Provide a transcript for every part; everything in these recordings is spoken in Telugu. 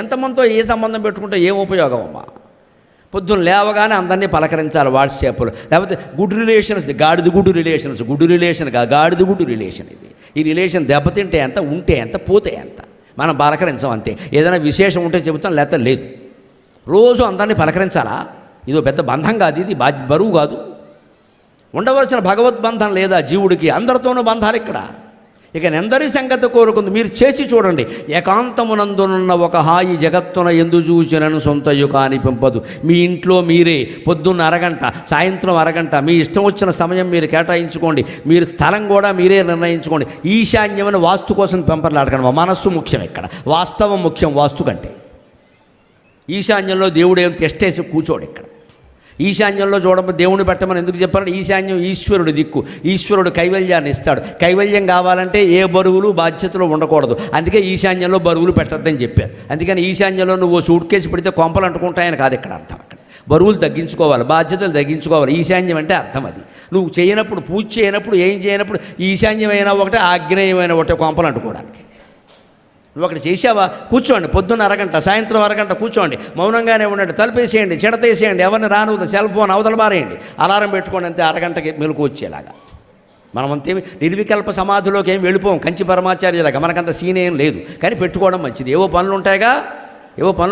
ఎంతమందితో ఏ సంబంధం పెట్టుకుంటే ఏం ఉపయోగం అమ్మా? పొద్దున్న లేవగానే అందరినీ పలకరించాలి వాట్సాప్లో, లేకపోతే గుడ్ రిలేషన్స్, గాడిద గుడ్ రిలేషన్స్, గుడ్ రిలేషన్ గాడిద గుడ్ రిలేషన్. ఈ రిలేషన్ దెబ్బతింటే ఎంత, ఉంటే ఎంత, పోతే ఎంత, మనం పలకరించాం అంతే. ఏదైనా విశేషం ఉంటే చెబుతాం, లేకపోతే లేదు. రోజు అందరినీ పలకరించాలా? ఇదో పెద్ద బంధం కాదు, ఇది బరువు కాదు. ఉండవలసిన భగవద్బంధం లేదా జీవుడికి? అందరితోనూ బంధాలు ఇక్కడ. ఇక నెందరి సంగతి కోరుకుంది, మీరు చేసి చూడండి. ఏకాంతమునందునున్న ఒక హాయి జగత్తున ఎందు చూచినను సొంతయు కాని పెంపదు. మీ ఇంట్లో మీరే పొద్దున్న అరగంట, సాయంత్రం అరగంట, మీ ఇష్టం వచ్చిన సమయం మీరు కేటాయించుకోండి. మీరు స్థలం కూడా మీరే నిర్ణయించుకోండి. ఈశాన్యమైన వాస్తు కోసం పెంపర్లాడకండి. మనస్సు ముఖ్యం ఇక్కడ, వాస్తవం ముఖ్యం వాస్తు కంటే. ఈశాన్యంలో దేవుడు ఏం తెస్టేసి కూర్చోడు ఇక్కడ. ఈశాన్యంలో చూడడం దేవుని పెట్టమని ఎందుకు చెప్పారంటే, ఈశాన్యం ఈశ్వరుడు దిక్కు. ఈశ్వరుడు కైవల్యాన్ని ఇస్తాడు. కైవల్యం కావాలంటే ఏ బరువులు బాధ్యతలు ఉండకూడదు. అందుకే ఈశాన్యంలో బరువులు పెట్టద్దని చెప్పారు. అందుకని ఈశాన్యంలో నువ్వు సూట్ కేసు పెడితే కొంపలు అంటుకుంటాయని కాదు ఇక్కడ అర్థం. అక్కడ బరువులు తగ్గించుకోవాలి, బాధ్యతలు తగ్గించుకోవాలి. ఈశాన్యం అంటే అర్థం అది. నువ్వు చేయనప్పుడు, పూజ చేయనప్పుడు, ఏం చేయనప్పుడు ఈశాన్యమైన ఒకటే, ఆగ్నేయమైన ఒకటే కొంపలు అంటుకోవడానికి. నువ్వు అక్కడ చేసావా? కూర్చోండి, పొద్దున్న అరగంట, సాయంత్రం అరగంట కూర్చోండి, మౌనంగానే ఉండండి, తలుపేసేయండి, చిడతేసేయండి, ఎవరిని రానువద్దు, సెల్ ఫోన్ అవతల బారేయండి, అలారం పెట్టుకోండి, అంతే. అరగంటకి మెలకు వచ్చేలాగా. మనం అంతేమి నిర్వికల్ప సమాధిలోకి ఏం వెళ్ళిపోం, కంచి పరమాచార్యలాగా. మనకంత సీన్ ఏం లేదు, కానీ పెట్టుకోవడం మంచిది. ఏవో పనులు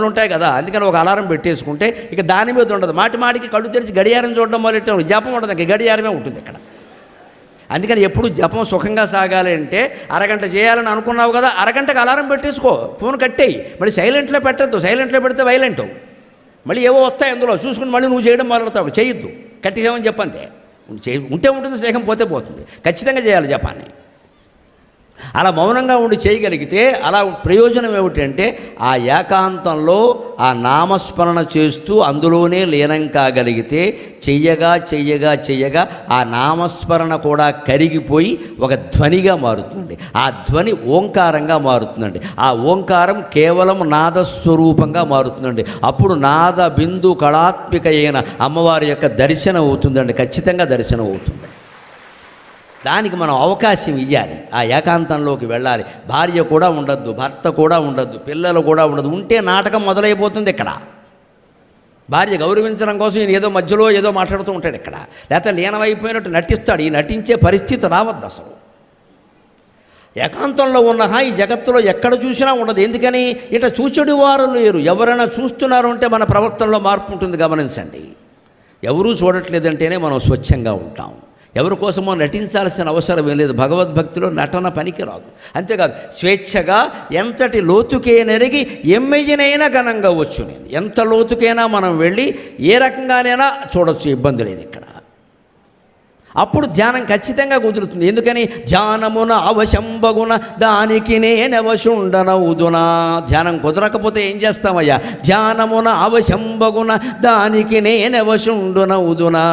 ఉంటాయి కదా, అందుకని ఒక అలారం పెట్టేసుకుంటే ఇక దాని మీద ఉండదు. మాటికి కళ్ళు తెరిచి గడియారం చూడడం మొదలెట్టాం, జపం ఉండదు, ఇంక గడియారమే ఉంటుంది ఇక్కడ. అందుకని ఎప్పుడు జపం సుఖంగా సాగాలి అంటే, అరగంట చేయాలని అనుకున్నావు కదా, అరగంటకు అలారం పెట్టేసుకో, ఫోన్ కట్టేయి. మళ్ళీ సైలెంట్లో పెట్టద్దు, సైలెంట్లో పెడితే వైలెంట్. మళ్ళీ ఏవో వస్తాయి అందులో చూసుకుని మళ్ళీ నువ్వు చేయడం మొదలెడతావు. చేయొద్దు, కట్టేసామని చెప్పంతే. ఉంటే ఉంటుంది, స్నేహం పోతే పోతుంది. ఖచ్చితంగా చేయాలి జపాన్ని. అలా మౌనంగా ఉండి చేయగలిగితే అలా ప్రయోజనం ఏమిటంటే, ఆ ఏకాంతంలో ఆ నామస్మరణ చేస్తూ అందులోనే లీనం కాగలిగితే చెయ్యగా ఆ నామస్మరణ కూడా కరిగిపోయి ఒక ధ్వనిగా మారుతుంది. ఆ ధ్వని ఓంకారంగా మారుతుందండి. ఆ ఓంకారం కేవలం నాదస్వరూపంగా మారుతుందండి. అప్పుడు నాద బిందు కళాత్మిక అయిన అమ్మవారి యొక్క దర్శనం అవుతుందండి. ఖచ్చితంగా దర్శనం అవుతుంది. దానికి మనం అవకాశం ఇవ్వాలి. ఆ ఏకాంతంలోకి వెళ్ళాలి. భార్య కూడా ఉండద్దు, భర్త కూడా ఉండద్దు, పిల్లలు కూడా ఉండదు. ఉంటే నాటకం మొదలైపోతుంది ఇక్కడ. భార్య గౌరవించడం కోసం ఈయన ఏదో మధ్యలో ఏదో మాట్లాడుతూ ఉంటాడు ఇక్కడ, లేకపోతే లీనమైపోయినట్టు నటిస్తాడు. ఈ నటించే పరిస్థితి రావద్దు అసలు. ఏకాంతంలో ఉన్న ఈ జగత్తులో ఎక్కడ చూసినా ఉండదు. ఎందుకని? ఇట్లా చూచెడు వారు లేరు. ఎవరైనా చూస్తున్నారు అంటే మన ప్రవర్తనలో మార్పు ఉంటుంది. గమనించండి. ఎవరూ చూడట్లేదంటేనే మనం స్వచ్ఛంగా ఉంటాం. ఎవరి కోసమో నటించాల్సిన అవసరం ఏం లేదు. భగవద్భక్తిలో నటన పనికిరాదు. అంతేకాదు, స్వేచ్ఛగా ఎంతటి లోతుకే నెరిగి ఎమ్మెయ్యనైనా ఘనంగా వచ్చు. నేను ఎంత లోతుకైనా మనం వెళ్ళి ఏ రకంగానైనా చూడొచ్చు, ఇబ్బంది లేదు ఇక్కడ. అప్పుడు ధ్యానం ఖచ్చితంగా కుదురుతుంది. ఎందుకని? ధ్యానమున అవశంబగున దానికి నేనవశుండనవుదునా. ధ్యానం కుదరకపోతే ఏం చేస్తామయ్యా? ధ్యానమున అవశంబగున దానికి నేనవశుండునవుదునా.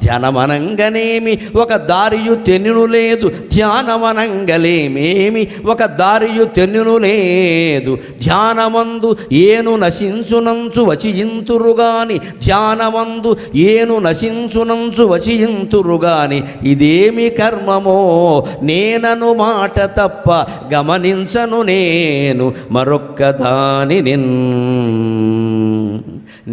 ధ్యానమనంగనేమి ఒక దారియు తెన్నును లేదు, ధ్యానమనంగలేమేమి ఒక దారియు తెన్నును లేదు. ధ్యానమందు ఏను నశించునంచు వచియింతురుగాని, ధ్యానమందు ఏను నశించునంచు వచియింతురుగా గాని ఇదేమి కర్మమో నేనను మాట తప్ప గమనించను నేను మరొక్క దాని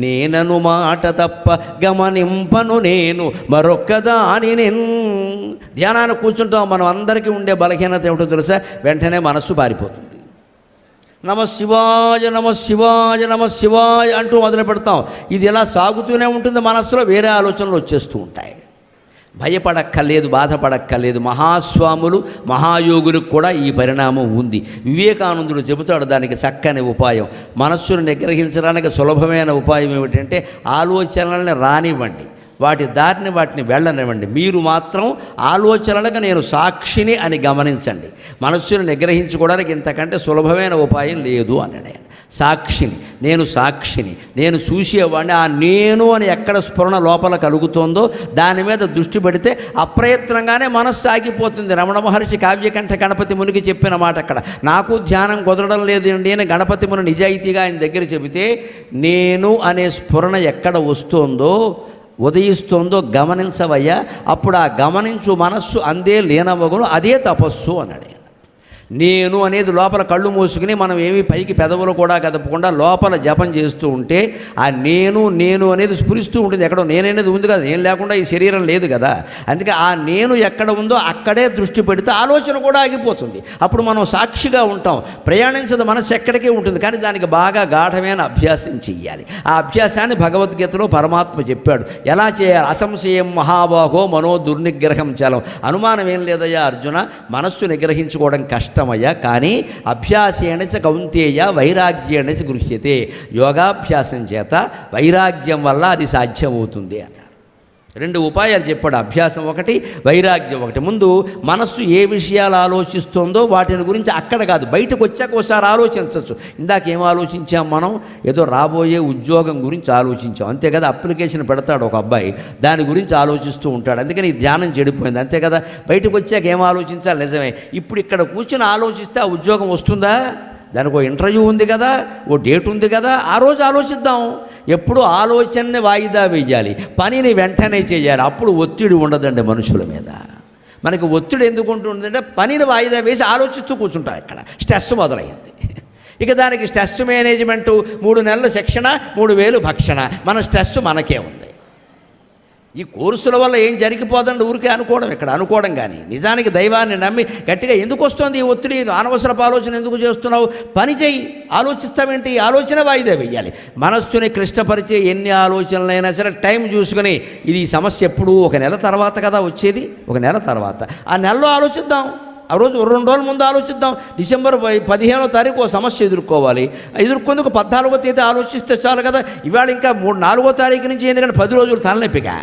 నేనను మాట తప్ప గమనింపను నేను మరొక్క దాని ధ్యానాన్ని కూర్చుంటాం. మనం అందరికీ ఉండే బలహీనత ఏమిటో తెలుసా? వెంటనే మనస్సు పారిపోతుంది. నమశివాయ నమశివాయ నమశివాయ అంటూ మొదలు పెడతాం. ఇది ఇలా సాగుతూనే ఉంటుంది. మనస్సులో వేరే ఆలోచనలు వచ్చేస్తూ ఉంటాయి. భయపడక్కర్లేదు, బాధపడక్కర్లేదు. మహాస్వాములు, మహాయోగులకు కూడా ఈ పరిణామం ఉంది. వివేకానందుడు చెబుతాడు దానికి చక్కని ఉపాయం. మనస్సును నిగ్రహించడానికి సులభమైన ఉపాయం ఏమిటంటే, ఆలోచనలను రానివ్వండి, వాటి దారిని వాటిని వెళ్ళనివ్వండి. మీరు మాత్రం ఆలోచనలకు నేను సాక్షిని అని గమనించండి. మనస్సును నిగ్రహించుకోవడానికి ఇంతకంటే సులభమైన ఉపాయం లేదు అన్నాడు ఆయన. సాక్షిని, నేను సాక్షిని, నేను చూసేవాడిని. ఆ నేను అని ఎక్కడ స్ఫురణ లోపల కలుగుతుందో దాని మీద దృష్టి పెడితే అప్రయత్నంగానే మనస్సు ఆగిపోతుంది. రమణ మహర్షి కావ్యకంఠ గణపతి మునికి చెప్పిన మాట అక్కడ. నాకు ధ్యానం కుదరడం లేదండి అని గణపతి ముని నిజాయితీగా ఆయన దగ్గర చెబితే, నేను అనే స్ఫురణ ఎక్కడ వస్తుందో, ఉదయిస్తోందో గమనించవయ్యా. అప్పుడు ఆ గమనించు మనస్సు అందే లీనమగును, అదే తపస్సు అన్నాడు. నేను అనేది లోపల కళ్ళు మూసుకుని మనం ఏమీ పైకి పెదవులు కూడా కదపకుండా లోపల జపం చేస్తూ ఉంటే ఆ నేను అనేది స్ఫురిస్తూ ఉంటుంది. ఎక్కడో నేననేది ఉంది కదా, నేను లేకుండా ఈ శరీరం లేదు కదా. అందుకే ఆ నేను ఎక్కడ ఉందో అక్కడే దృష్టి పెడితే ఆలోచన కూడా ఆగిపోతుంది. అప్పుడు మనం సాక్షిగా ఉంటాం. ప్రయాణించదు మనసు ఎక్కడికే ఉంటుంది, కానీ దానికి బాగా గాఢమైన అభ్యాసం చెయ్యాలి. ఆ అభ్యాసాన్ని భగవద్గీతలో పరమాత్మ చెప్పాడు. ఎలా చేయాలి? అసంశయం మహాబాహో మనో దుర్నిగ్రహం చలం. అనుమానం ఏం లేదయ్యా అర్జున, మనస్సు నిగ్రహించుకోవడం కష్టమయ్యా, కానీ అభ్యాసేణ చ కౌంతేయ వైరాగ్యేణ చ గృహ్యతే. యోగాభ్యాసం చేత వైరాగ్యం వల్ల అది సాధ్యమవుతుంది అన్నారు. 2 ఉపాయాలు చెప్పాడు. అభ్యాసం ఒకటి, వైరాగ్యం ఒకటి. ముందు మనస్సు ఏ విషయాలు ఆలోచిస్తుందో వాటిని గురించి అక్కడ కాదు, బయటకు వచ్చాక ఒకసారి ఆలోచించవచ్చు. ఇందాకేం ఆలోచించాం మనం? ఏదో రాబోయే ఉద్యోగం గురించి ఆలోచించాం, అంతే కదా. అప్లికేషన్ పెడతాడు ఒక అబ్బాయి, దాని గురించి ఆలోచిస్తూ ఉంటాడు, అందుకని ఈ ధ్యానం చెడిపోయింది, అంతే కదా. బయటకు వచ్చాక ఏం ఆలోచించాలి? నిజమే. ఇప్పుడు ఇక్కడ కూర్చొని ఆలోచిస్తే ఆ ఉద్యోగం వస్తుందా? దానికి ఓ ఇంటర్వ్యూ ఉంది కదా, ఓ డేట్ ఉంది కదా, ఆ రోజు ఆలోచిద్దాం. ఎప్పుడు ఆలోచనని వాయిదా వేయాలి, పనిని వెంటనే చేయాలి. అప్పుడు ఒత్తిడి ఉండదండి మనుషుల మీద. మనకి ఒత్తిడి ఎందుకు ఉంటుందంటే పనిని వాయిదా వేసి ఆలోచిస్తూ కూర్చుంటాం. ఇక్కడ స్ట్రెస్ మొదలైంది. ఇక దానికి స్ట్రెస్ మేనేజ్మెంటు, 3 నెలల శిక్షణ, 3000 భక్షణ. మన స్ట్రెస్ మనకే ఉంది. ఈ కోర్సుల వల్ల ఏం జరిగిపోదండి ఊరికే అనుకోవడం, ఇక్కడ అనుకోవడం. కానీ నిజానికి దైవాన్ని నమ్మి గట్టిగా ఎందుకు వస్తుంది ఈ ఒత్తిడి? అనవసరపు ఆలోచన ఎందుకు చేస్తున్నావు? పని చేయి. ఆలోచిస్తావేంటి? ఆలోచన వాయిదా వేయాలి. మనస్సుని క్లిష్టపరిచే ఎన్ని ఆలోచనలైనా సరే టైం చూసుకుని, ఇది సమస్య ఎప్పుడు? 1 నెల తర్వాత కదా వచ్చేది, 1 నెల తర్వాత. ఆ నెలలో ఆలోచిద్దాం. ఆ రోజు 2 రోజుల ముందు ఆలోచిద్దాం. డిసెంబర్ 15వ తారీఖు ఓ సమస్య ఎదుర్కోవాలి, ఎదుర్కొందుకు 14వ తేదీ ఆలోచిస్తే చాలు కదా. ఇవాళ ఇంకా 4వ తారీఖు నుంచి, ఎందుకంటే 10 రోజులు తలనొప్పిగా.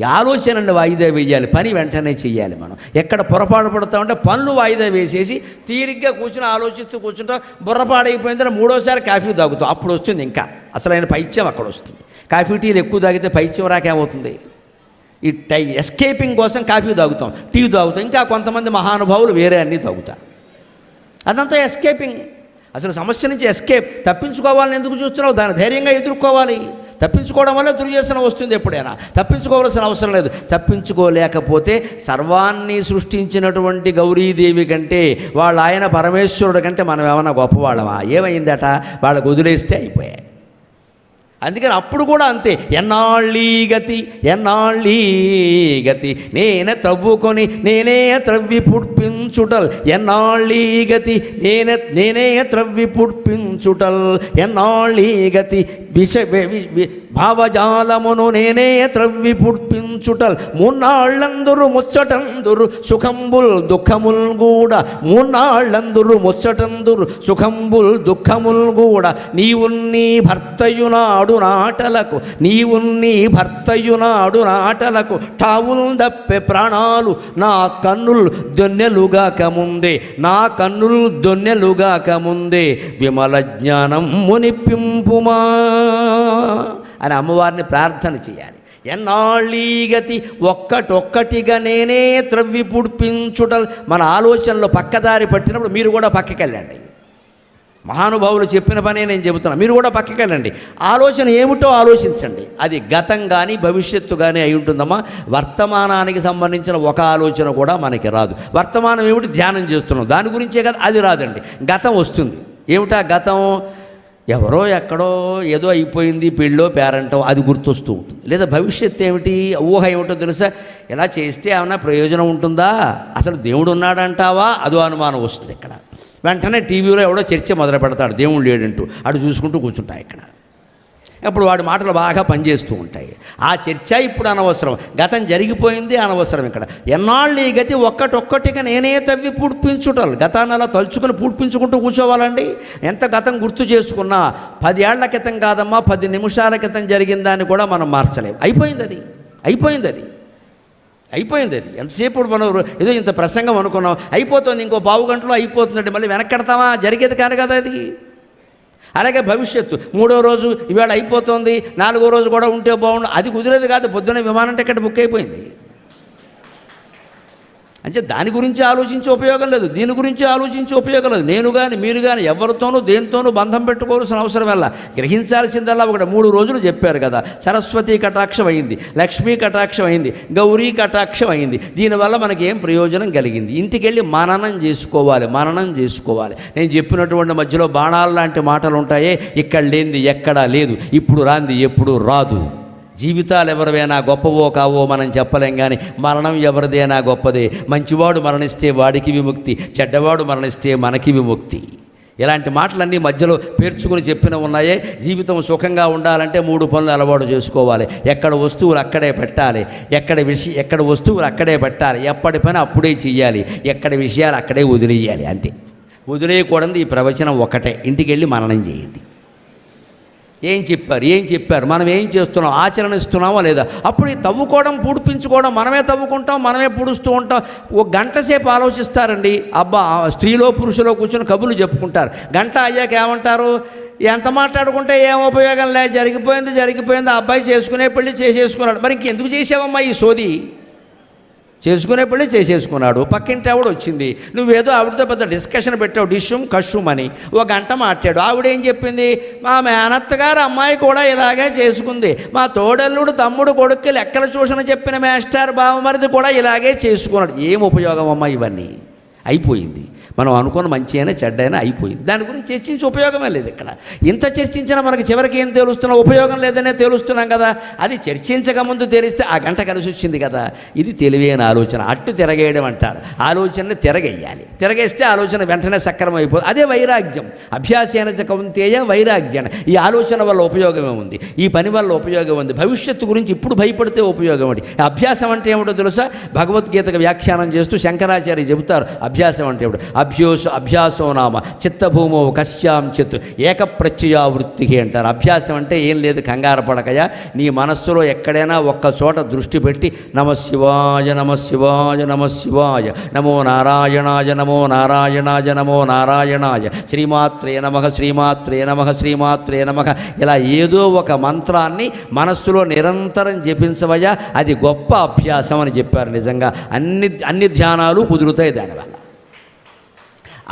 ఈ ఆలోచనని వాయిదా వేయాలి, పని వెంటనే చెయ్యాలి. మనం ఎక్కడ పొరపాటు పడతామంటే పనులు వాయిదా వేసేసి తీరిగ్గా కూర్చుని ఆలోచిస్తూ కూర్చుంటాం. బుర్రపాడైపోయిందని 3వసారి కాఫీ తాగుతాం. అప్పుడు వస్తుంది ఇంకా అసలైన పైత్యం, అక్కడ వస్తుంది. కాఫీ టీలు ఎక్కువ తాగితే పైత్యం రాకేమవుతుంది? ఈ ఎస్కేపింగ్ కోసం కాఫీ తాగుతాం, టీ తాగుతాం. ఇంకా కొంతమంది మహానుభావులు వేరే అన్నీ తాగుతారు. అదంతా ఎస్కేపింగ్. అసలు సమస్య నుంచి ఎస్కేప్, తప్పించుకోవాలని ఎందుకు చూస్తున్నావు? దాన్ని ధైర్యంగా ఎదుర్కోవాలి. తప్పించుకోవడం వల్ల దుర్వ్యసనం వస్తుంది. ఎప్పుడైనా తప్పించుకోవాల్సిన అవసరం లేదు. తప్పించుకోలేకపోతే సర్వాన్ని సృష్టించినటువంటి గౌరీదేవి కంటే, వాళ్ళ ఆయన పరమేశ్వరుడు కంటే మనం ఏమన్నా గొప్పవాళ్ళమా? ఏమైందట? వాళ్ళకు వదిలేస్తే అయిపోయాయి. అందుకని అప్పుడు కూడా అంతే. ఎన్నాళ్ళీ గతి, ఎన్నాళ్ళీ గతి, నేనే తవ్వుకొని నేనే త్రవ్వి పుడ్పించుటల్. ఎన్నాళ్ళీ గతి, నేనే త్రవ్వి పుడ్పించుటల్. ఎన్నాళ్ళీ గతి, భావజాలమును నేనే త్రవ్వి పుడ్పించుటల్. 3 నాళ్ళందురు ముచ్చటందురు సుఖంబుల్ దుఃఖముల్ కూడా. 3 నాళ్ళందురు ముచ్చటందురు సుఖంబుల్ దుఃఖముల్ కూడా. నీవున్నీ భర్తయునాడు నాటలకు, నీవున్నీ భర్తయునాడు నాటలకు. టావుల్ దప్పే ప్రాణాలు నా కన్నులు దొన్నెలుగాక ముందే, నా కన్నులు దొన్నెలుగాక ముందే. విమల జ్ఞానం మునిపింపుమా అని అమ్మవారిని ప్రార్థన చేయాలి. ఎన్నాళ్ళీ గతి, ఒక్కటొక్కటిగా నేనే త్రవ్వి పుడ్పించుటల్. మన ఆలోచనలో పక్కదారి పట్టినప్పుడు మీరు కూడా పక్కకి వెళ్ళండి. మహానుభావులు చెప్పిన పనే నేను చెబుతున్నా, మీరు కూడా పక్కకి వెళ్ళండి. ఆలోచన ఏమిటో ఆలోచించండి. అది గతం కానీ భవిష్యత్తు కానీ అయి ఉంటుందమ్మా. వర్తమానానికి సంబంధించిన ఒక ఆలోచన కూడా మనకి రాదు. వర్తమానం ఏమిటి? ధ్యానం చేస్తున్నాం, దాని గురించే కదా. అది రాదండి. గతం వస్తుంది. ఏమిటా గతం? ఎవరో ఎక్కడో ఏదో అయిపోయింది, పెళ్ళో పేరంటో, అది గుర్తొస్తూ ఉంటుంది. లేదా భవిష్యత్తు ఏమిటి? ఊహ ఏమిటో తెలుసా? ఎలా చేస్తే ఏమైనా ప్రయోజనం ఉంటుందా? అసలు దేవుడు ఉన్నాడంటావా? అదో అనుమానం వస్తుంది ఇక్కడ. వెంటనే టీవీలో ఎవడో చర్చ మొదలు పెడతాడు, దేవుడు లేడంటూ. అటు చూసుకుంటూ కూర్చుంటాయి ఇక్కడ. అప్పుడు వాడి మాటలు బాగా పనిచేస్తూ ఉంటాయి. ఆ చర్చ ఇప్పుడు అనవసరం, గతం జరిగిపోయింది అనవసరం. ఇక్కడ ఎన్నాళ్ళు ఈ గతి, ఒక్కటొక్కటిగా నేనే తవ్వి పూడ్పించుటలు. గతాన్ని అలా తలుచుకుని పూడ్పించుకుంటూ కూర్చోవాలండి. ఎంత గతం గుర్తు చేసుకున్నా 10 ఏళ్ల క్రితం కాదమ్మా, 10 నిమిషాల క్రితం జరిగిందాన్ని కూడా మనం మార్చలేము. అయిపోయింది అది, అయిపోయింది అది, అయిపోయింది అది. ఎంతసేపు మనం ఏదో ఇంత ప్రసంగం అనుకున్నాం, అయిపోతుంది, ఇంకో 15 గంటలో అయిపోతుందండి, మళ్ళీ వెనక్కెడతామా? జరిగేది కాదు కదా అది. అలాగే భవిష్యత్తు, 3వ రోజు ఇవాళ అయిపోతుంది, 4వ రోజు కూడా ఉంటే బాగుండు, అది కుదిరేది కాదు. పొద్దున్న విమానం టికెట్ బుక్ అయిపోయింది. అంటే దాని గురించి ఆలోచించే ఉపయోగం లేదు, దీని గురించి ఆలోచించే ఉపయోగం లేదు. నేను కానీ మీరు కానీ ఎవరితోనూ దేనితోనూ బంధం పెట్టుకోవాల్సిన అవసరం వల్ల గ్రహించాల్సిందల్లా ఒకటి 3 రోజులు చెప్పారు కదా. సరస్వతీ కటాక్షం అయింది, లక్ష్మీ కటాక్షం అయింది, గౌరీ కటాక్షం అయింది. దీనివల్ల మనకి ఏం ప్రయోజనం కలిగింది? ఇంటికెళ్ళి మననం చేసుకోవాలి, మననం చేసుకోవాలి. నేను చెప్పినటువంటి మధ్యలో బాణాలు లాంటి మాటలు ఉంటాయే, ఇక్కడ లేనిది ఎక్కడా లేదు, ఇప్పుడు రాంది ఎప్పుడు రాదు. జీవితాలు ఎవరివైనా గొప్పవో కావో మనం చెప్పలేం, కానీ మరణం ఎవరిదైనా గొప్పదే. మంచివాడు మరణిస్తే వాడికి విముక్తి, చెడ్డవాడు మరణిస్తే మనకి విముక్తి. ఇలాంటి మాటలన్నీ మధ్యలో పేర్చుకుని చెప్పిన ఉన్నాయే. జీవితం సుఖంగా ఉండాలంటే 3 పనులు అలవాటు చేసుకోవాలి. ఎక్కడ వస్తువులు అక్కడే పెట్టాలి, ఎక్కడ వస్తువులు అక్కడే పెట్టాలి, ఎప్పటి పని అప్పుడే చెయ్యాలి, ఎక్కడ విషయాలు అక్కడే వదిలేయాలి. అంతే, వదిలేయకూడదు. ఈ ప్రవచనం ఒకటే. ఇంటికి వెళ్ళి మననం చేయండి. ఏం చెప్పారు, మనం ఏం చేస్తున్నాం, ఆచరణిస్తున్నామా లేదా? అప్పుడు ఈ తవ్వుకోవడం, పూడిపించుకోవడం, మనమే తవ్వుకుంటాం, మనమే పూడుస్తూ ఉంటాం. 1 గంట సేపు ఆలోచిస్తారండి. అబ్బా, స్త్రీలో పురుషులో కూర్చొని కబుర్లు చెప్పుకుంటారు. గంట అయ్యాక ఏమంటారు? ఎంత మాట్లాడుకుంటే ఏం ఉపయోగం లే, జరిగిపోయింది, ఆ అబ్బాయి చేసుకునే పెళ్ళి చేసేసుకున్నాడు. మరి ఇంకెందుకు చేసావమ్మా ఈ సోది? చేసుకునే పెళ్ళి చేసేసుకున్నాడు, పక్కింటి ఆవిడ వచ్చింది, నువ్వేదో ఆవిడతో పెద్ద డిస్కషన్ పెట్టావు, డిష్యూమ్ కష్యూమ్ అని. 1 గంట మాట్లాడు. ఆవిడేం చెప్పింది? మా మేనత్తగారు అమ్మాయి కూడా ఇలాగే చేసుకుంది, మా తోడల్లుడు తమ్ముడు కొడుక్కి లెక్కల చూసిన చెప్పిన మేస్టర్ బావమరిది కూడా ఇలాగే చేసుకున్నాడు. ఏం ఉపయోగం అమ్మా ఇవన్నీ? అయిపోయింది. మనం అనుకున్న మంచి అయినా చెడ్డ అయినా అయిపోయింది. దాని గురించి చర్చించే ఉపయోగమే లేదు. ఇక్కడ ఇంత చర్చించినా మనకి చివరికి ఏం తెలుస్తున్నా? ఉపయోగం లేదనే తెలుస్తున్నాం కదా. అది చర్చించక ముందు తెలిస్తే ఆ గంట కలిసి వచ్చింది కదా. ఇది తెలివైన ఆలోచన. అట్టు తిరగేయడం అంటారు. ఆలోచనని తిరగేయాలి. తిరగేస్తే ఆలోచన వెంటనే సక్రమం అయిపోతుంది. అదే వైరాగ్యం. అభ్యాసేన చ కౌంతేయ వైరాగ్యం. ఈ ఆలోచన వల్ల ఉపయోగమే ఉంది, ఈ పని వల్ల ఉపయోగం ఉంది. భవిష్యత్తు గురించి ఇప్పుడు భయపడితే ఉపయోగం ఉంది. అభ్యాసం అంటే ఏమిటో తెలుసా? భగవద్గీతకు వ్యాఖ్యానం చేస్తూ శంకరాచార్య చెబుతారు అభ్యాసం అంటే ఏమిటో. అభ్యాసో నామ చిత్తభూమో కశ్యాం చిత్ ఏకప్రత్యయావృత్తి అంటారు. అభ్యాసం అంటే ఏం లేదు, కంగారు పడకయా. నీ మనస్సులో ఎక్కడైనా ఒక్క చోట దృష్టి పెట్టి నమ శివాయ నమ శివాయ నమ శివాయ, నమో నారాయణాయ నమో నారాయణాయ నమో నారాయణాయ, శ్రీమాత్రే నమః శ్రీమాత్రే నమః శ్రీమాత్రే నమః, ఇలా ఏదో ఒక మంత్రాన్ని మనస్సులో నిరంతరం జపించవయ్యా. అది గొప్ప అభ్యాసం అని చెప్పారు. నిజంగా అన్ని ధ్యానాలు కుదురుతాయి దానివల్ల.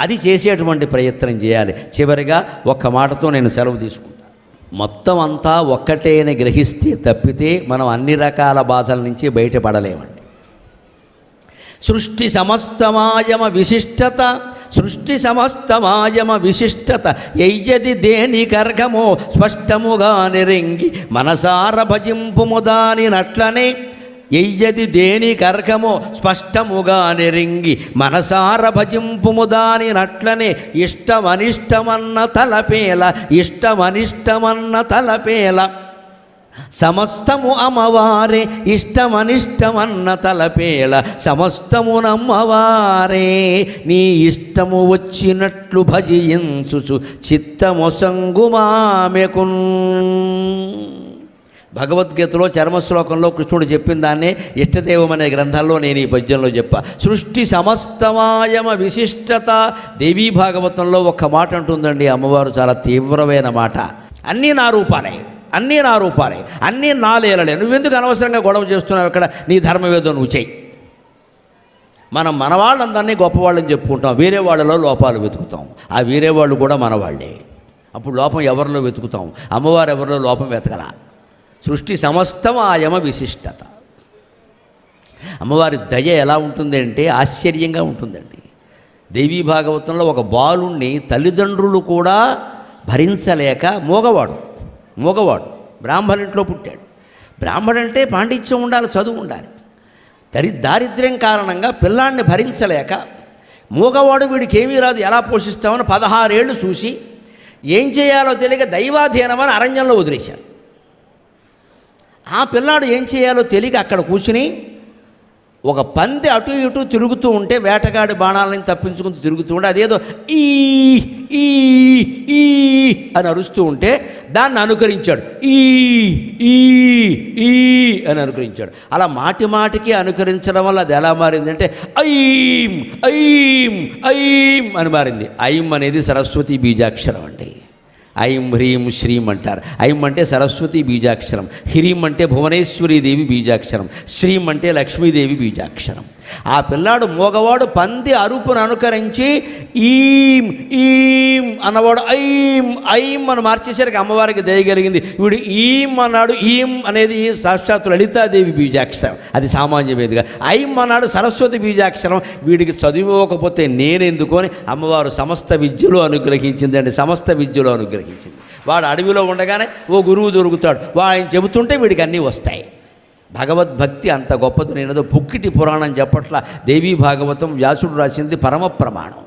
అది చేసేటువంటి ప్రయత్నం చేయాలి. చివరిగా ఒక్క మాటతో నేను సెలవు తీసుకుంటాను. మొత్తం అంతా ఒక్కటే అని గ్రహిస్తే తప్పితే మనం అన్ని రకాల బాధల నుంచి బయటపడలేమండి. సృష్టి సమస్తమాయమ విశిష్టత, సృష్టి సమస్తమాయమ విశిష్టత, ఎయ్యది దేని కర్గమో స్పష్టముగా నిరింగి మనసార భజింపుము దానినట్లనే. ఎయ్యది దేని కర్గమో స్పష్టముగా నిరింగి మనసార భజింపుము దానినట్లనే. ఇష్టమనిష్టమన్న తలపేల, ఇష్టమనిష్టమన్న తలపేల, సమస్తము అమ్మవారే. ఇష్టమనిష్టమన్న తలపేల, సమస్తము నమ్మవారే. నీ ఇష్టము వచ్చినట్లు భజించుచు చిత్తమొసంగుమామెకున్. భగవద్గీతలో చర్మశ్లోకంలో కృష్ణుడు చెప్పిన దాన్నే ఇష్టదేవం అనే గ్రంథాల్లో నేను ఈ పద్యంలో చెప్పా. సృష్టి సమస్తమాయమ విశిష్టత. దేవీ భాగవతంలో ఒక్క మాట అంటుందండి అమ్మవారు, చాలా తీవ్రమైన మాట. అన్నీ నా రూపాలే, అన్నీ నా రూపాలే, అన్నీ నా లీలలే. నువ్వెందుకు అనవసరంగా గొడవ చేస్తున్నావు? ఇక్కడ నీ ధర్మవేదో నువ్వు చెయ్యి. మనం మన వాళ్ళందరినీ గొప్పవాళ్ళని చెప్పుకుంటాం, వేరే వాళ్ళలో లోపాలు వెతుకుతాం. ఆ వేరే వాళ్ళు కూడా మన వాళ్ళే. అప్పుడు లోపం ఎవరిలో వెతుకుతాం? అమ్మవారు ఎవరిలో లోపం వెతకలా. సృష్టి సమస్తం ఆయమ విశిష్టత. అమ్మవారి దయ ఎలా ఉంటుంది అంటే ఆశ్చర్యంగా ఉంటుందండి. దేవీ భాగవతంలో ఒక బాలుణ్ణి తల్లిదండ్రులు కూడా భరించలేక, మోగవాడు బ్రాహ్మణుంట్లో పుట్టాడు. బ్రాహ్మణుడంటే పాండిత్యం ఉండాలి, చదువు ఉండాలి. దారిద్ర్యం కారణంగా పిల్లాన్ని భరించలేక, మూగవాడు వీడికి ఏమీ రాదు ఎలా పోషిస్తామని 16 ఏళ్ళు చూసి ఏం చేయాలో తెలియక దైవాధీనమని అరణ్యంలో వదిలేశారు. ఆ పిల్లాడు ఏం చేయాలో తెలియక అక్కడ కూర్చుని ఒక పంది అటు ఇటు తిరుగుతూ ఉంటే, వేటగాడి బాణాలని తప్పించుకుంటూ తిరుగుతూ ఉంటే అదేదో ఈ ఈ ఈ అని అరుస్తూ ఉంటే దాన్ని అనుకరించాడు. ఈ ఈ ఈ అని అనుకరించాడు. అలా మాటి మాటికి అనుకరించడం వల్ల అది ఎలా మారిందంటే ఐం ఐం ఐం అని మారింది. ఐం అనేది సరస్వతి బీజాక్షరం అండి. ఐం హ్రీం శ్రీం అంటారు. ఐం అంటే సరస్వతి బీజాక్షరం, హ్రీం అంటే భువనేశ్వరీదేవి బీజాక్షరం, శ్రీం అంటే లక్ష్మీదేవి బీజాక్షరం. ఆ పిల్లాడు మోగవాడు పంది అరుపును అనుకరించి ఈం ఈం అన్నవాడు ఐం ఐం అని మార్చేసరికి అమ్మవారికి దయగలిగింది. వీడు ఈం అన్నాడు. ఈం అనేది సాక్షాత్ లలితాదేవి బీజాక్షరం, అది సామాన్యమేదిగా. ఐం అన్నాడు సరస్వతి బీజాక్షరం. వీడికి చదువుకోకపోతే నేనెందుకు అని అమ్మవారు సమస్త విద్యలో అనుగ్రహించిందండి, సమస్త విద్యలో అనుగ్రహించింది. వాడు అడవిలో ఉండగానే ఓ గురువు దొరుకుతాడు, ఆయన చెబుతుంటే వీడికి అన్నీ వస్తాయి. భగవద్భక్తి అంత గొప్పది. నేనేదో పుక్కిటి పురాణం చెప్పట్ల, దేవీ భాగవతం వ్యాసుడు రాసింది పరమ ప్రమాణం.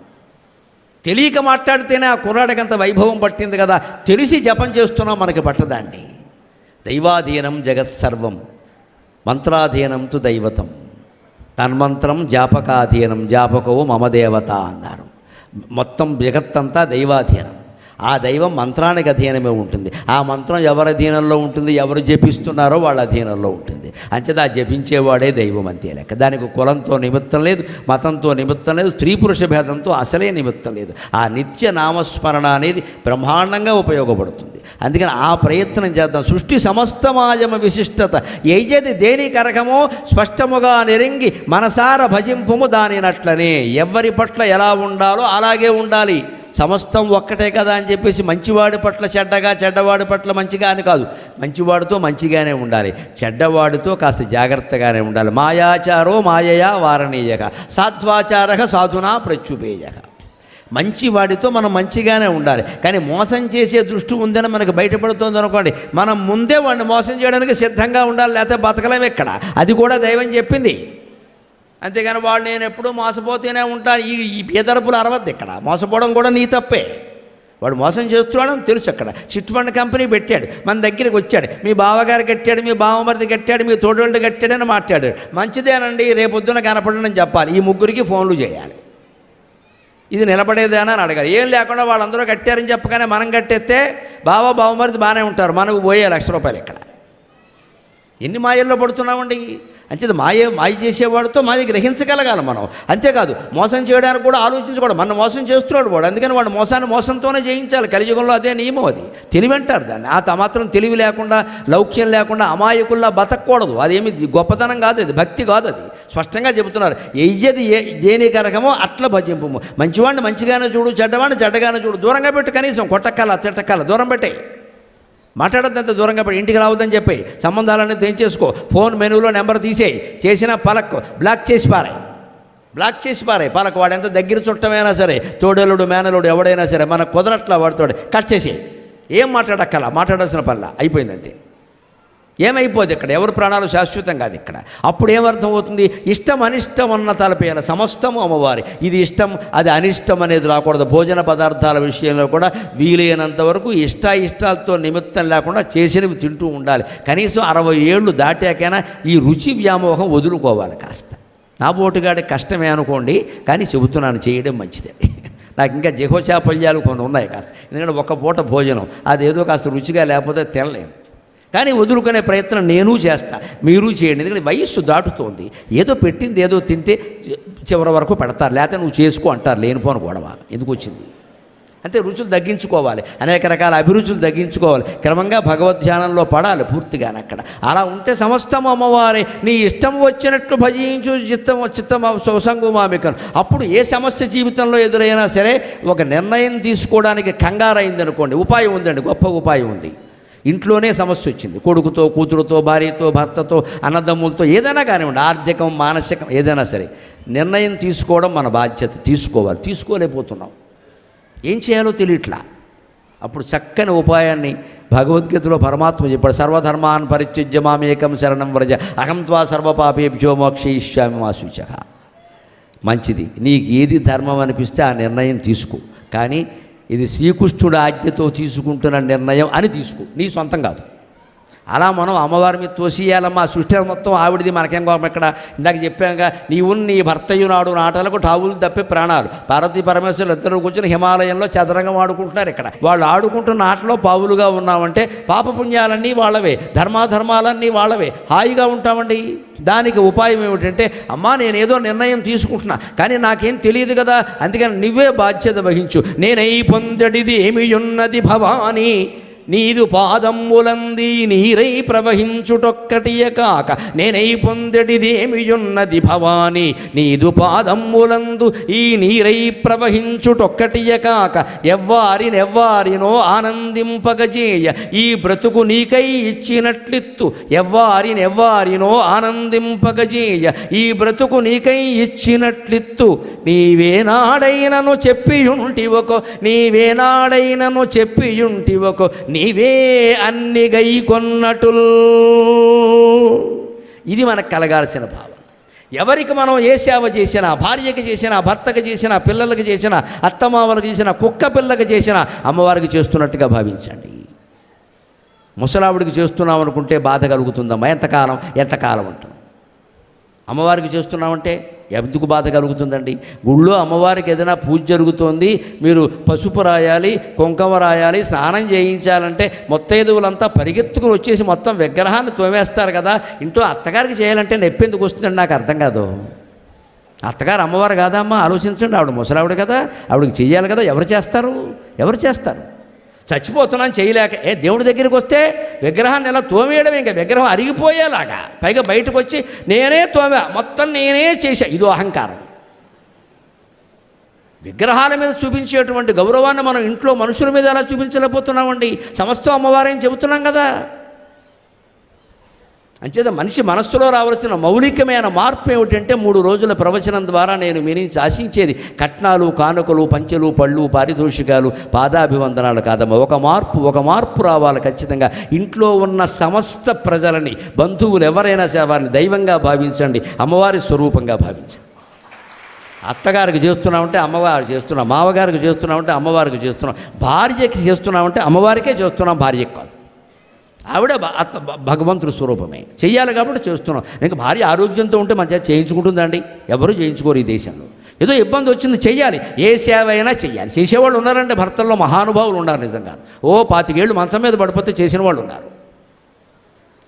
తెలియక మాట్లాడితేనే ఆ కుర్రాడికంత వైభవం పట్టింది కదా, తెలిసి జపం చేస్తున్నాం మనకి పట్టదండి. దైవాధీనం జగత్సర్వం మంత్రాధీనం తు దైవతం, తన్మంత్రం జాపకాధీనం జాపకో మమ దేవత అన్నారు. మొత్తం జగత్తంతా దైవాధీనం. ఆ దైవం మంత్రానికి అధీనమే ఉంటుంది. ఆ మంత్రం ఎవరి అధీనంలో ఉంటుంది, ఎవరు జపిస్తున్నారో వాళ్ళ అధీనంలో ఉంటుంది. అంచేత ఆ జపించేవాడే దైవం అంతే లెక్క. దానికి కులంతో నిమిత్తం లేదు, మతంతో నిమిత్తం లేదు, స్త్రీ పురుష భేదంతో అసలే నిమిత్తం లేదు. ఆ నిత్య నామస్మరణ అనేది బ్రహ్మాండంగా ఉపయోగపడుతుంది. అందుకని ఆ ప్రయత్నం చేద్దాం. సృష్టి సమస్తమాయమ విశిష్టత ఏజది దేని కరకమో స్పష్టముగా నెరింగి మనసార భజింపుము దానినట్లనే. ఎవరి పట్ల ఎలా ఉండాలో అలాగే ఉండాలి. సమస్తం ఒక్కటే కదా అని చెప్పేసి మంచివాడి పట్ల చెడ్డగా, చెడ్డవాడి పట్ల మంచిగా అని కాదు. మంచివాడితో మంచిగానే ఉండాలి, చెడ్డవాడితో కాస్త జాగ్రత్తగానే ఉండాలి. మాయాచారో మాయయా వారణీయక, సాధ్వాచారక సాధునా ప్రత్యుపేయక. మంచివాడితో మనం మంచిగానే ఉండాలి. కానీ మోసం చేసే దృష్టి ఉందని మనకు బయటపడుతుంది అనుకోండి, మనం ముందే వాడిని మోసం చేయడానికి సిద్ధంగా ఉండాలి, లేకపోతే బతకలేము ఎక్కడ. అది కూడా దైవం చెప్పింది. అంతేగాని వాడు నేను ఎప్పుడూ మోసపోతూనే ఉంటాను, ఈ బేదరపులు అరవద్దు. ఇక్కడ మోసపోవడం కూడా నీ తప్పే. వాడు మోసం చేస్తున్నాడని తెలుసు. అక్కడ చిట్ ఫండ్ కంపెనీ పెట్టాడు, మన దగ్గరికి వచ్చాడు, మీ బావగారు కట్టాడు, మీ బావమరిది కట్టాడు, మీ తోడోళ్ళు కట్టాడని మాట్లాడాడు. మంచిదేనండి, రేపొద్దున కనపడని చెప్పాలి. ఈ ముగ్గురికి ఫోన్లు చేయాలి. ఇది నిలబడేదేనా అని అడగాలి. ఏం లేకుండా వాళ్ళందరూ కట్టారని చెప్పగానే మనం కట్టేస్తే బావమరిది బాగానే ఉంటారు, మనకు పోయే ₹1,00,000 ఇక్కడ. ఎన్ని మాయల్లో పడుతున్నామండి. అంచేది మాయ చేసేవాడితో మాయ గ్రహించగలగాలి మనం. అంతేకాదు మోసం చేయడానికి కూడా ఆలోచించకూడదు. మన మోసం చేస్తున్నాడు వాడు, అందుకని వాడు మోసాన్ని మోసంతోనే జయించాలి. కలియుగంలో అదే నియమం. అది తెలివి అంటారు దాన్ని. ఆ మాత్రం తెలివి లేకుండా, లౌక్యం లేకుండా అమాయకుల్లా బతకూడదు. అదేమి గొప్పతనం కాదు, అది భక్తి కాదు. అది స్పష్టంగా చెబుతున్నారు. ఎయ్యది దేని కరకమో అట్లా భజింపు. మంచివాడిని మంచిగానే చూడు, చెడ్డవాడిని చెడ్డగానే చూడు. దూరంగా పెట్టు, కనీసం కొట్టక్కల తిట్టక్కల దూరం పెట్టే. మాట్లాడద్దంత దూరంగా పడి ఇంటికి రావద్దని చెప్పి సంబంధాలన్నీ తెంచేసుకో. ఫోన్ మెనూలో నెంబర్ తీసేయి, చేసిన పలక్ బ్లాక్ చేసి పారాయి. పలక్ వాడు ఎంత దగ్గర చుట్టమైనా సరే, తోడేలుడు మేనలుడు ఎవడైనా సరే మనకు కుదరట్లా వాడితోడు కట్ చేసి. ఏం మాట్లాడక్కల, మాట్లాడాల్సిన పనిలా అయిపోయింది అంతే. ఏమైపోద్ది ఇక్కడ, ఎవరు ప్రాణాలు శాశ్వతం కాదు ఇక్కడ. అప్పుడు ఏమర్థం అవుతుంది, ఇష్టం అనిష్టం అన్న తలపేయాలి. సమస్తము అమ్మవారి. ఇది ఇష్టం, అది అనిష్టం అనేది రాకూడదు. భోజన పదార్థాల విషయంలో కూడా వీలైనంత వరకు ఇష్టాలతో నిమిత్తం లేకుండా చేసినవి తింటూ ఉండాలి. కనీసం 60 ఏళ్ళు దాటాకైనా ఈ రుచి వ్యామోహం వదులుకోవాలి కాస్త. నా బోటుగాడి కష్టమే అనుకోండి, కానీ చెబుతున్నాను, చేయడం మంచిదే. నాకు ఇంకా జిహోచాపల్యాలు కొన్ని ఉన్నాయి కాస్త. ఎందుకంటే ఒక పూట భోజనం అదేదో కాస్త రుచిగా లేకపోతే తినలేను. కానీ వదులుకునే ప్రయత్నం నేను చేస్తా, మీరు చేయండి. ఎందుకంటే వయస్సు దాటుతోంది. ఏదో పెట్టింది ఏదో తింటే చివరి వరకు పెడతారు, లేకపోతే నువ్వు చేసుకో అంటారు. లేనిపోను గొడవ ఎందుకు వచ్చింది. అంతే, రుచులు తగ్గించుకోవాలి, అనేక రకాల అభిరుచులు తగ్గించుకోవాలి. క్రమంగా భగవద్ధ్యానంలో పడాలి పూర్తిగానే అక్కడ. అలా ఉంటే సమస్తం అమ్మవారే. నీ ఇష్టం వచ్చినట్లు భజించు చిత్తం సుసంగుమామికను. అప్పుడు ఏ సమస్య జీవితంలో ఎదురైనా సరే ఒక నిర్ణయం తీసుకోవడానికి కంగారైందనుకోండి, ఉపాయం ఉందండి, గొప్ప ఉపాయం ఉంది. ఇంట్లోనే సమస్య వచ్చింది, కొడుకుతో, కూతురుతో, భార్యతో, భర్తతో, అన్నదమ్ములతో, ఏదైనా కానివ్వండి, ఆర్థికం, మానసికం, ఏదైనా సరే నిర్ణయం తీసుకోవడం మన బాధ్యత. తీసుకోవాలి, తీసుకోలేకపోతున్నాం. ఏం చేయాలో తెలియట్లా. అప్పుడు చక్కని ఉపాయాన్ని భగవద్గీతలో పరమాత్మ చెప్పాడు. సర్వధర్మాన్ పరిత్యజ్య మామేకం శరణం వ్రజ అహం త్వా సర్వపాపేభ్యో మోక్షయిష్యామి మా శుచః. మంచిది, నీకు ఏది ధర్మం అనిపిస్తే ఆ నిర్ణయం తీసుకో. కానీ ఇది శ్రీకృష్ణుడు ఆజ్ఞతో తీసుకుంటున్న నిర్ణయం అని తీసుకో, నీ సొంతం కాదు. అలా మనం అమ్మవారి మీద తోసియాలమ్మా. సృష్టి మొత్తం ఆవిడిది, మనకేం గోపం ఇక్కడ. ఇందాక చెప్పాక నీ భర్తయు నాడు నాటలకు టావులు తప్పే ప్రాణాలు. పార్వతీ పరమేశ్వరులు ఇద్దరు కూర్చొని హిమాలయంలో చదరంగం ఆడుకుంటున్నారు. ఇక్కడ వాళ్ళు ఆడుకుంటున్న ఆటలో పావులుగా ఉన్నామంటే పాపపుణ్యాలన్నీ వాళ్ళవే, ధర్మాధర్మాలన్నీ వాళ్ళవే, హాయిగా ఉంటామండి. దానికి ఉపాయం ఏమిటంటే, అమ్మా నేనేదో నిర్ణయం తీసుకుంటున్నా, కానీ నాకేం తెలియదు కదా, అందుకని నువ్వే బాధ్యత వహించు. నేనై పొందడిది ఏమి ఉన్నది భవానీ నీదు పాదమ్ములంది నీరై ప్రవహించుటొక్కటియ కాక నేనై పొందెడిదేమియున్నది భవాని. నీదు పాదమ్ములందు ఈ నీరై ప్రవహించుటొక్కటియ కాక ఎవ్వారినెవ్వారినో ఆనందింపగజేయ ఈ బ్రతుకు నీకై ఇచ్చినట్లిత్తు. ఎవ్వారినెవ్వారినో ఆనందింపగజేయ ఈ బ్రతుకు నీకై ఇచ్చినట్లిత్తు. నీవేనాడైనను చెప్పియుంటివకో నీవేనాడైనను చెప్పియుంటివకో నీవే అన్ని గైకొన్నటుల్. ఇది మనకు కలగాల్సిన భావం. ఎవరికి మనం ఏ సేవ చేసినా, భార్యకి చేసినా, భర్తకి చేసినా, పిల్లలకి చేసినా, అత్తమామలకు చేసినా, కుక్క పిల్లకి చేసినా అమ్మవారికి చేస్తున్నట్టుగా భావించండి. ముసలావిడికి చేస్తున్నాం అనుకుంటే బాధ కలుగుతుందమ్మా. ఎంతకాలం అంటాం. అమ్మవారికి చేస్తున్నామంటే ఎందుకు బాధ కలుగుతుందండి? గుళ్ళో అమ్మవారికి ఏదైనా పూజ జరుగుతోంది, మీరు పసుపు రాయాలి, కుంకుమ రాయాలి, స్నానం చేయించాలంటే మొత్తైదువులంతా పరిగెత్తుకుని వచ్చేసి మొత్తం విగ్రహాన్ని తోమేస్తారు కదా. ఇంట్లో అత్తగారికి చేయాలంటే నొప్పి ఎందుకు వస్తుందండి? నాకు అర్థం కాదు. అత్తగారు అమ్మవారు కాదమ్మా, ఆలోచించండి. ఆవిడ ముసలావిడ కదా, ఆవిడకి చెయ్యాలి కదా. ఎవరు చేస్తారు? చచ్చిపోతున్నాను చేయలేక దేవుడి దగ్గరికి వస్తే విగ్రహాన్ని ఎలా తోమేయడం, ఇంకా విగ్రహం అరిగిపోయేలాగా, పైగా బయటకు వచ్చి నేనే మొత్తం నేనే చేశా. ఇదో అహంకారం. విగ్రహాల మీద చూపించేటువంటి గౌరవాన్ని మనం ఇంట్లో మనుషుల మీద ఎలా చూపించలేకపోతున్నామండి? సమస్తం అమ్మవారేం చెబుతున్నాం కదా. అంచేత మనిషి మనస్సులో రావాల్సిన మౌలికమైన మార్పు ఏమిటంటే 3 రోజుల ప్రవచనం ద్వారా నేను మీ నుంచి ఆశించేది కట్నాలు, కానుకలు, పంచెలు, పళ్ళు, పారితోషికాలు, పాదాభివందనాలు కాదమ్మా. ఒక మార్పు రావాలి ఖచ్చితంగా. ఇంట్లో ఉన్న సమస్త ప్రజలని, బంధువులు ఎవరైనా సరే వారిని దైవంగా భావించండి, అమ్మవారి స్వరూపంగా భావించండి. అత్తగారికి చేస్తున్నామంటే అమ్మవారికి చేస్తున్నాం, మామగారికి చేస్తున్నామంటే అమ్మవారికి చేస్తున్నాం, భార్యకి చేస్తున్నామంటే అమ్మవారికే చేస్తున్నాం, భార్యకి కాదు. ఆవిడ భగవంతుడి స్వరూపమే. చెయ్యాలి కాబట్టి చేస్తున్నాం. ఇంకా భార్య ఆరోగ్యంతో ఉంటే మంచిగా చేయించుకుంటుందండి? ఎవరు చేయించుకోరు ఈ దేశంలో. ఏదో ఇబ్బంది వచ్చింది, చెయ్యాలి. ఏ సేవ అయినా చెయ్యాలి. చేసేవాళ్ళు ఉన్నారంటే భర్తల్లో మహానుభావులు ఉన్నారు నిజంగా. 25 ఏళ్ళు మంచం మీద పడిపోతే చేసిన వాళ్ళు ఉన్నారు.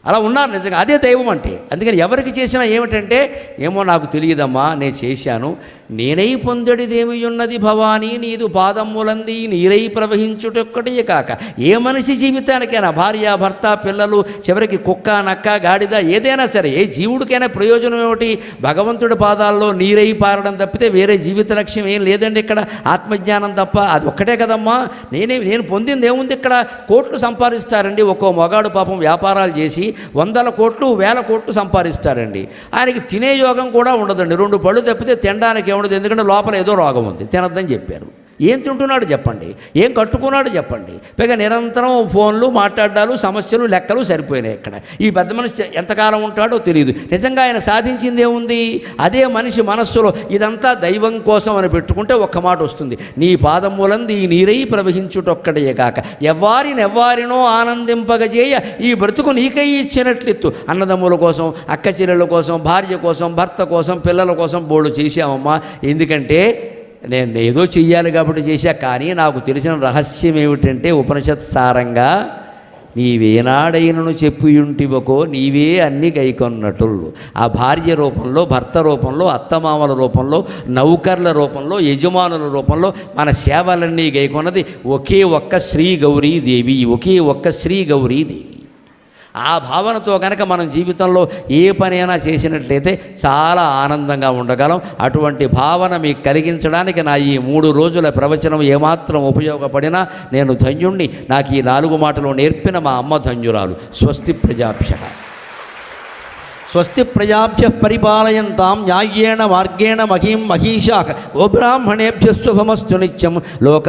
అలా ఉన్నారు నిజంగా. అదే దైవం అంటే. అందుకని ఎవరికి చేసినా ఏమిటంటే ఏమో నాకు తెలియదమ్మా, నేను చేశాను, నేనై పొందడిదేమి ఉన్నది భవానీ నీదు పాదమ్ములంది నీరై ప్రవహించుటొక్కటే కాక. ఏ మనిషి జీవితానికైనా భార్య, భర్త, పిల్లలు, చివరికి కుక్క, నక్క, గాడిద, ఏదైనా సరే ఏ జీవుడికైనా ప్రయోజనం ఏమిటి? భగవంతుడి పాదాల్లో నీరై పారడం తప్పితే వేరే జీవిత లక్ష్యం ఏం లేదండి ఇక్కడ. ఆత్మజ్ఞానం తప్ప. అది ఒక్కటే కదమ్మా. నేను పొందింది ఏముంది ఇక్కడ? కోట్లు సంపాదిస్తారండి ఒక్కో మగాడు పాపం వ్యాపారాలు చేసి 100 కోట్లు 1000 కోట్లు సంపాదిస్తారండి. ఆయనకి తినే యోగం కూడా ఉండదండి. 2 పళ్ళు తప్పితే తినడానికి ఏముండదు. ఎందుకంటే లోపల ఏదో రోగం ఉంది, తినద్దని చెప్పారు. ఏం తింటున్నాడు చెప్పండి? ఏం కట్టుకున్నాడు చెప్పండి? పైగా నిరంతరం ఫోన్లు, మాట్లాడాలు, సమస్యలు, లెక్కలు సరిపోయినాయి ఇక్కడ. ఈ పెద్ద మనిషి ఎంతకాలం ఉంటాడో తెలియదు. నిజంగా ఆయన సాధించింది ఏముంది? అదే మనిషి మనస్సులో ఇదంతా దైవం కోసం అని పెట్టుకుంటే ఒక్క మాట వస్తుంది, నీ పాదములంది ఈ నీరై ప్రవహించుటొక్కడే కాక ఎవ్వారినెవ్వారినో ఆనందింపగజేయ ఈ బ్రతుకు నీకై ఇచ్చినట్లిత్తు. అన్నదమ్ముల కోసం, అక్క చెల్లెల కోసం, భార్య కోసం, భర్త కోసం, పిల్లల కోసం బోడు చేశామమ్మా. ఎందుకంటే నేను ఏదో చెయ్యాలి కాబట్టి చేశా. కానీ నాకు తెలిసిన రహస్యం ఏమిటంటే ఉపనిషత్ సారంగా నీవేనాడైనను చెప్పియుంటివకో నీవే అన్ని గైకొన్నట్లు. ఆ భార్య రూపంలో, భర్త రూపంలో, అత్తమామల రూపంలో, నౌకర్ల రూపంలో, యజమానుల రూపంలో మన సేవలన్నీ గైకొన్నది ఒకే ఒక్క శ్రీ గౌరీదేవి. ఆ భావనతో కనుక మనం జీవితంలో ఏ పనైనా చేసినట్లయితే చాలా ఆనందంగా ఉండగలం. అటువంటి భావన మీకు కలిగించడానికి నా ఈ 3 రోజుల ప్రవచనం ఏమాత్రం ఉపయోగపడినా నేను ధన్యుణ్ణి. నాకు ఈ 4 మాటలు నేర్పిన మా అమ్మ ధన్యురాలు. స్వస్తి ప్రజాభ్య పరిపాలయంతాం న్యాయేణ మార్గేణ మహీం మహిషాః గోబ్రాహ్మణేభ్యः శుభమస్తు నిత్యం. లోక